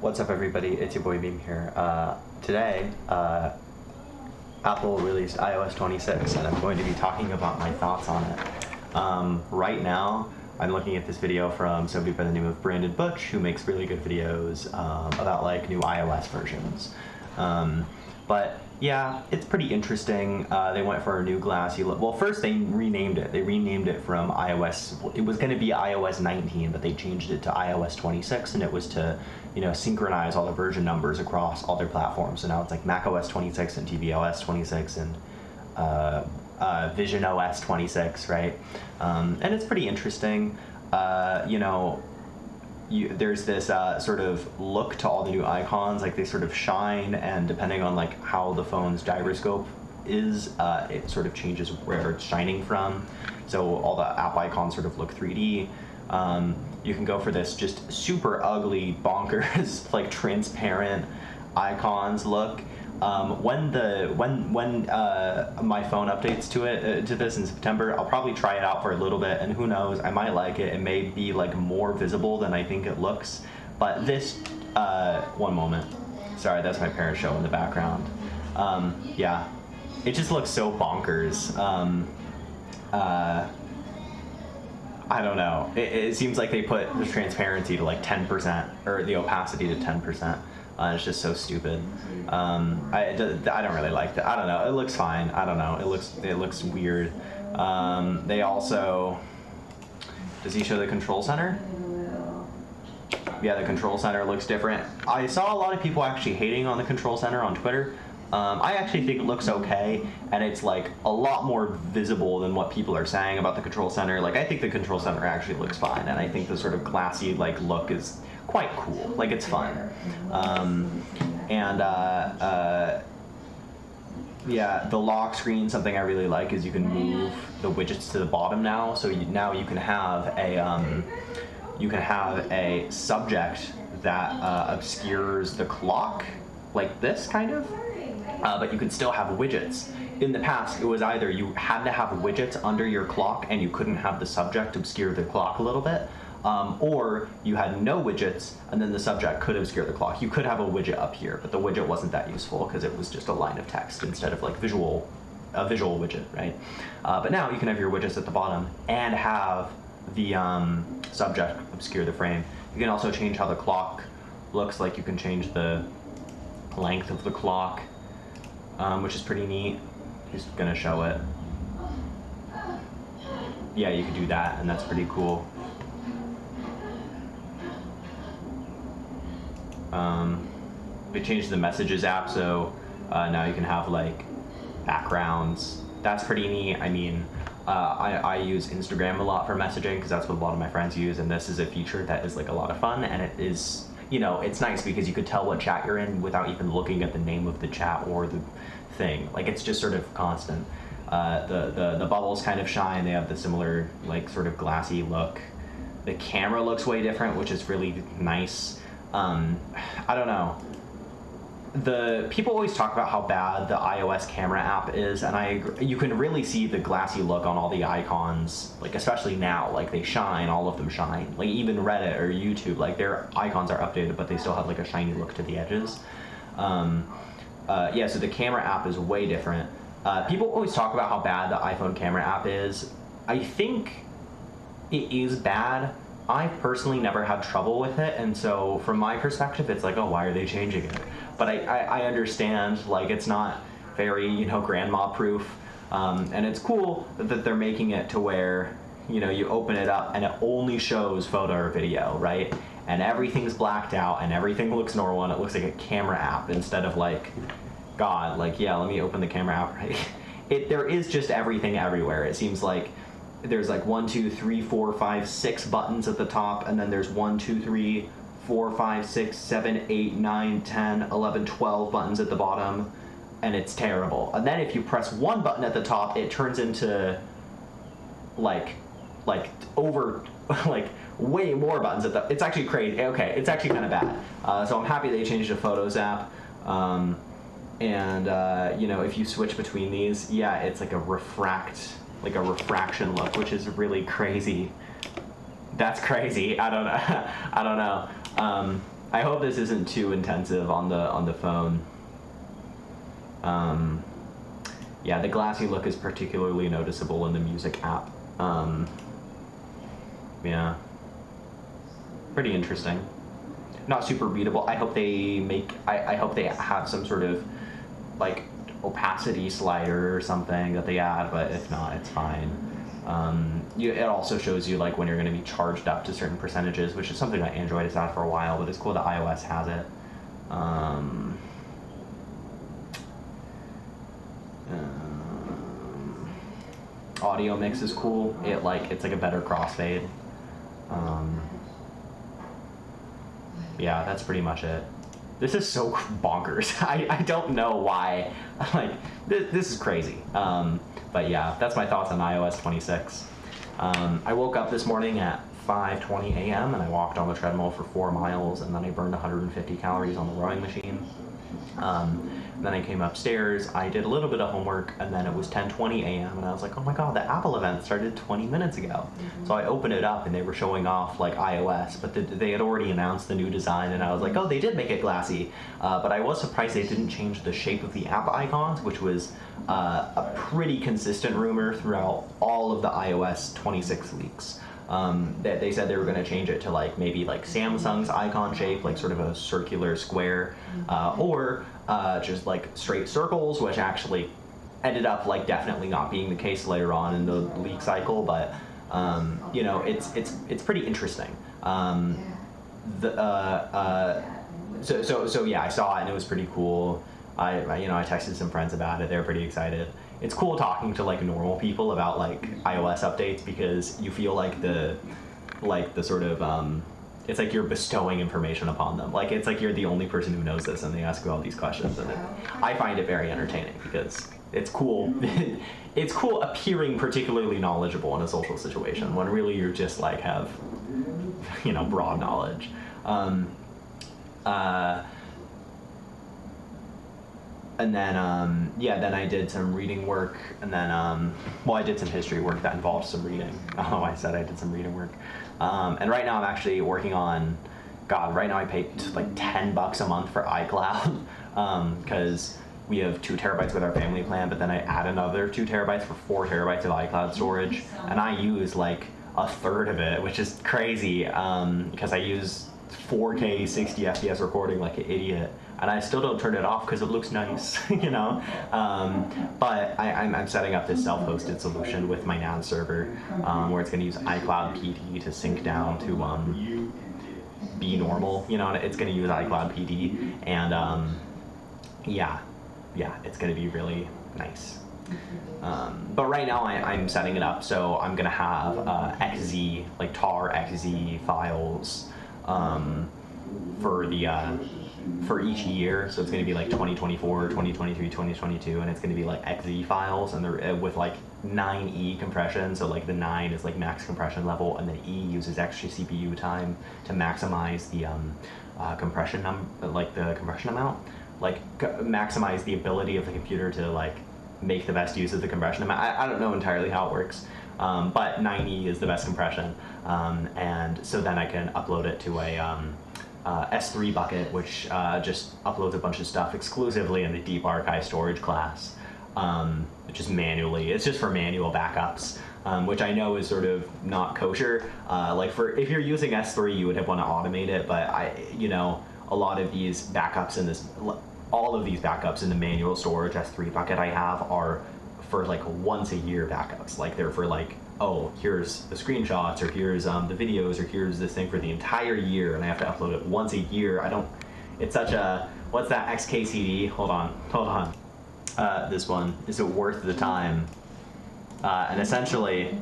What's up, everybody? It's your boy Beam here. Today, Apple released iOS 26, and I'm going to be talking about my thoughts on it. Right now, I'm looking at this video from somebody by the name of Brandon Butch, who makes really good videos about like new iOS versions. But yeah, it's pretty interesting. They went for a new glassy look. Well, first they renamed it. They renamed it from iOS. It was going to be iOS 19, but they changed it to iOS 26, and it was to, synchronize all the version numbers across all their platforms. So now it's like macOS 26 and tvOS 26 and visionOS 26, right? And it's pretty interesting. There's this sort of look to all the new icons, like they sort of shine, and depending on like how the phone's gyroscope is, it sort of changes where it's shining from. So all the app icons sort of look 3D. You can go for this just super ugly, bonkers, like transparent icons look. When my phone updates to this in September, I'll probably try it out for a little bit, and who knows, I might like it. It may be like more visible than I think it looks. But this, one moment. Sorry, that's my parents' show in the background. Yeah, it just looks so bonkers. I don't know. It seems like they put the transparency to like 10%, or the opacity to 10%. It's just so stupid. I don't really like that. I don't know. It looks fine. I don't know. It looks weird. They also, does he show the control center? Yeah, the control center looks different. I saw a lot of people actually hating on the control center on Twitter. I actually think it looks okay, and it's like a lot more visible than what people are saying about the control center. Like, I think the control center actually looks fine, and I think the sort of glassy like look is quite cool. Like, it's fun. Yeah, the lock screen, something I really like is you can move the widgets to the bottom now. So now you can have a subject that obscures the clock, like this kind of. But you could still have widgets. In the past, it was either you had to have widgets under your clock and you couldn't have the subject obscure the clock a little bit, or you had no widgets and then the subject could obscure the clock. You could have a widget up here, but the widget wasn't that useful because it was just a line of text instead of like a visual widget, right? But now you can have your widgets at the bottom and have the subject obscure the frame. You can also change how the clock looks. Like, you can change the length of the clock, which is pretty neat. He's gonna show it. Yeah, you could do that, and that's pretty cool. They changed the Messages app, so now you can have like backgrounds. That's pretty neat. I mean, I use Instagram a lot for messaging because that's what a lot of my friends use, and this is a feature that is like a lot of fun, and it is, it's nice because you could tell what chat you're in without even looking at the name of the chat or the thing. Like, it's just sort of constant. The bubbles kind of shine. They have the similar like sort of glassy look. The camera looks way different, which is really nice. I don't know. The people always talk about how bad the iOS camera app is, and I agree. You can really see the glassy look on all the icons, like especially now, like they shine, all of them shine. Like even Reddit or YouTube, like their icons are updated, but they still have like a shiny look to the edges. Yeah, so the camera app is way different. People always talk about how bad the iPhone camera app is. I think it is bad. I personally never had trouble with it, and so from my perspective, it's like, oh, why are they changing it? But I understand, like, it's not very, grandma-proof, and it's cool that they're making it to where, you open it up and it only shows photo or video, right? And everything's blacked out and everything looks normal, and it looks like a camera app instead of like, God, like, yeah, let me open the camera app, right? There is just everything everywhere. It seems like there's like 1, 2, 3, 4, 5, 6 buttons at the top, and then there's 1, 2, 3, 4, 5, 6, 7, 8, 9, 10, 11, 12 buttons at the bottom, and it's terrible. And then if you press one button at the top, it turns into like over like way more buttons at the. It's actually crazy. Okay, it's actually kind of bad. So I'm happy they changed the Photos app. If you switch between these, yeah, it's like a refraction look, which is really crazy. That's crazy. I don't know. I hope this isn't too intensive on the phone. Yeah, the glassy look is particularly noticeable in the music app. Yeah, pretty interesting. Not super readable. I hope they make. I hope they have some sort of like opacity slider or something that they add, but if not, it's fine. It also shows you like when you're going to be charged up to certain percentages, which is something that Android has had for a while, but it's cool that iOS has it. Audio mix is cool. It's like a better crossfade. Yeah, that's pretty much it. This is so bonkers. I don't know why. Like, this is crazy. But yeah, that's my thoughts on iOS 26. I woke up this morning at 5:20 a.m. and I walked on the treadmill for 4 miles, and then I burned 150 calories on the rowing machine. Then I came upstairs, I did a little bit of homework, and then it was 10:20 a.m. and I was like, oh my god, the Apple event started 20 minutes ago. So I opened it up and they were showing off like iOS, but they had already announced the new design, and I was like, oh, they did make it glassy. But I was surprised they didn't change the shape of the app icons, which was a pretty consistent rumor throughout all of the iOS 26 leaks. That they said they were going to change it to like maybe like Samsung's icon shape, like sort of a circular square, or just like straight circles, which actually ended up like definitely not being the case later on in the leak cycle. But you know, it's pretty interesting. So yeah, I saw it and it was pretty cool. I texted some friends about it. They're pretty excited. It's cool talking to like normal people about like iOS updates, because you feel like the sort of it's like you're bestowing information upon them. Like it's like you're the only person who knows this, and they ask you all these questions, and I find it very entertaining because it's cool. It's cool appearing particularly knowledgeable in a social situation when really you're just like have broad knowledge. And then, then I did some reading work, and then, I did some history work that involved some reading. Oh, I said I did some reading work. And right now I'm actually working on, right now I pay like $10 a month for iCloud, because we have 2 terabytes with our family plan, but then I add another 2 terabytes for 4 terabytes of iCloud storage, and I use like a third of it, which is crazy, because I use 4K 60 FPS recording like an idiot, and I still don't turn it off because it looks nice, but I'm setting up this self-hosted solution with my NAS server, where it's going to use iCloud PD to sync down to be normal, it's going to use iCloud PD, and it's going to be really nice. But right now I'm setting it up, so I'm going to have XZ, like tar XZ files for each year. So it's going to be like 2024, 2023, 2022, and it's going to be like XZ files, and they're with like 9E compression. So like the 9 is like max compression level, and then E uses extra CPU time to maximize the compression amount, like maximize the ability of the computer to like make the best use of the compression amount. I don't know entirely how it works, but 9E is the best compression, and so then I can upload it to a S3 bucket, which just uploads a bunch of stuff exclusively in the deep archive storage class, which is manually. It's just for manual backups, which I know is sort of not kosher. If you're using S3, you would want to automate it, but a lot of these backups in this, all of these backups in the manual storage S3 bucket I have are for like once a year backups. Like they're for like, oh, here's the screenshots, or here's the videos, or here's this thing for the entire year, and I have to upload it once a year. It's such a, what's that XKCD? Hold on. This one, is it worth the time? And essentially,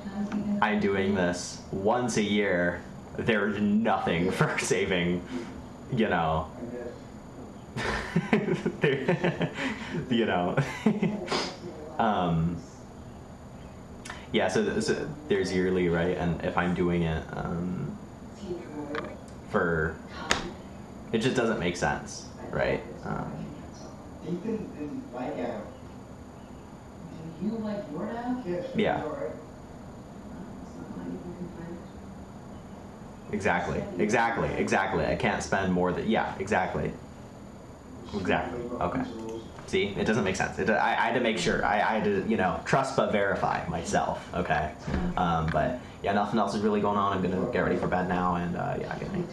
I'm doing this once a year. There's nothing for saving, yeah, so there's yearly, right? And if I'm doing it it just doesn't make sense, right? Yeah. Exactly. I can't spend more than, yeah, exactly. Okay. See, it doesn't make sense. I had to make sure. I had to, trust but verify myself. Okay. But yeah, nothing else is really going on. I'm gonna get ready for bed now, and yeah, good night.